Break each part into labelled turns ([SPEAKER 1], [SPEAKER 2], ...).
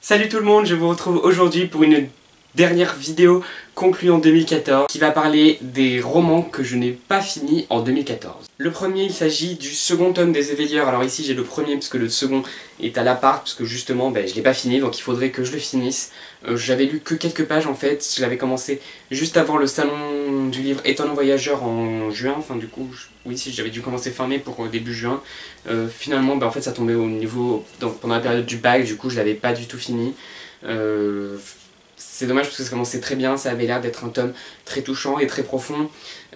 [SPEAKER 1] Salut tout le monde, je vous retrouve aujourd'hui pour une dernière vidéo concluant 2014 qui va parler des romans que je n'ai pas finis en 2014. Le premier, il s'agit du second tome des Éveilleurs. Alors ici j'ai le premier parce que le second est à l'appart, parce que justement je ne l'ai pas fini, donc il faudrait que je le finisse. J'avais lu que quelques pages en fait, je l'avais commencé juste avant le salon du livre Étonnant Voyageur en juin, enfin du coup, oui si j'avais dû commencer fin mai pour début juin. Finalement en fait ça tombait au niveau, pendant la période du bac, du coup je l'avais pas du tout fini. C'est dommage parce que ça commençait très bien, ça avait l'air d'être un tome très touchant et très profond.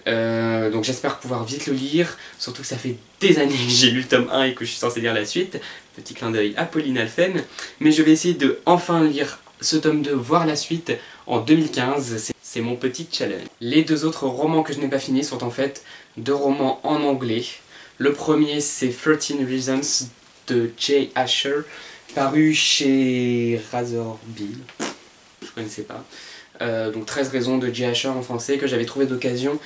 [SPEAKER 1] Donc j'espère pouvoir vite le lire, surtout que ça fait des années que j'ai lu le tome 1 et que je suis censé lire la suite. Petit clin d'œil à Pauline Alphen. Mais je vais essayer de enfin lire ce tome 2, voir la suite en 2015. C'est mon petit challenge. Les deux autres romans que je n'ai pas finis sont en fait deux romans en anglais. Le premier c'est 13 Reasons de Jay Asher, paru chez Razorbill. Je connaissais pas. Donc 13 raisons de Jay Asher en français que j'avais trouvé d'occasion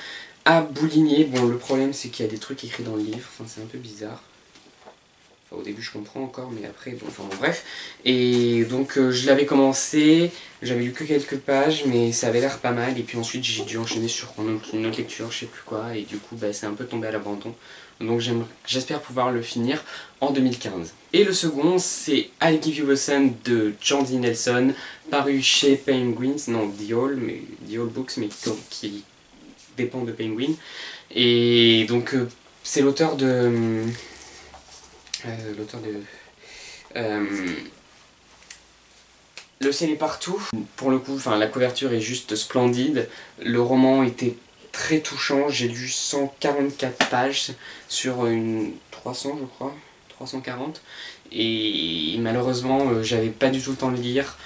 [SPEAKER 1] à Bouligné. Bon, le problème c'est qu'il y a des trucs écrits dans le livre, enfin c'est un peu bizarre. Enfin au début je comprends encore, mais après, bon, enfin bon, bref. Et donc je l'avais commencé, j'avais lu que quelques pages, mais ça avait l'air pas mal. Et puis ensuite j'ai dû enchaîner sur une autre lecture, je sais plus quoi, et du coup c'est un peu tombé à l'abandon. Donc j'espère pouvoir le finir en 2015. Et le second, c'est I'll Give You the Sun de Jandy Nelson, paru chez Penguin, non The Hall Books, mais qui dépend de Penguin. Et donc c'est l'auteur de... Le ciel est partout. Pour le coup, la couverture est juste splendide. Le roman était très touchant. J'ai lu 144 pages sur une 300 je crois, 340. Et malheureusement, j'avais pas du tout le temps de lire.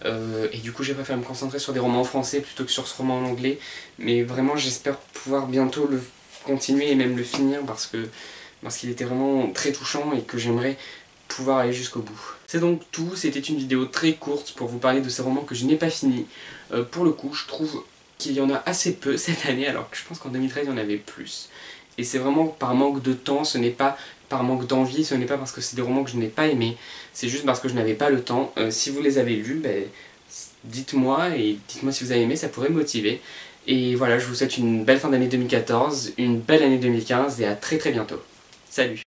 [SPEAKER 1] Et du coup j'ai préféré me concentrer sur des romans en français plutôt que sur ce roman en anglais. Mais vraiment j'espère pouvoir bientôt le continuer et même le finir parce qu'il était vraiment très touchant et que j'aimerais pouvoir aller jusqu'au bout. C'est donc tout, c'était une vidéo très courte pour vous parler de ces romans que je n'ai pas finis. Pour le coup, je trouve qu'il y en a assez peu cette année, alors que je pense qu'en 2013 il y en avait plus. Et c'est vraiment par manque de temps, ce n'est pas par manque d'envie, ce n'est pas parce que c'est des romans que je n'ai pas aimés, c'est juste parce que je n'avais pas le temps. Si vous les avez lus, dites-moi, et dites-moi si vous avez aimé, ça pourrait me motiver. Et voilà, je vous souhaite une belle fin d'année 2014, une belle année 2015 et à très bientôt. Salut!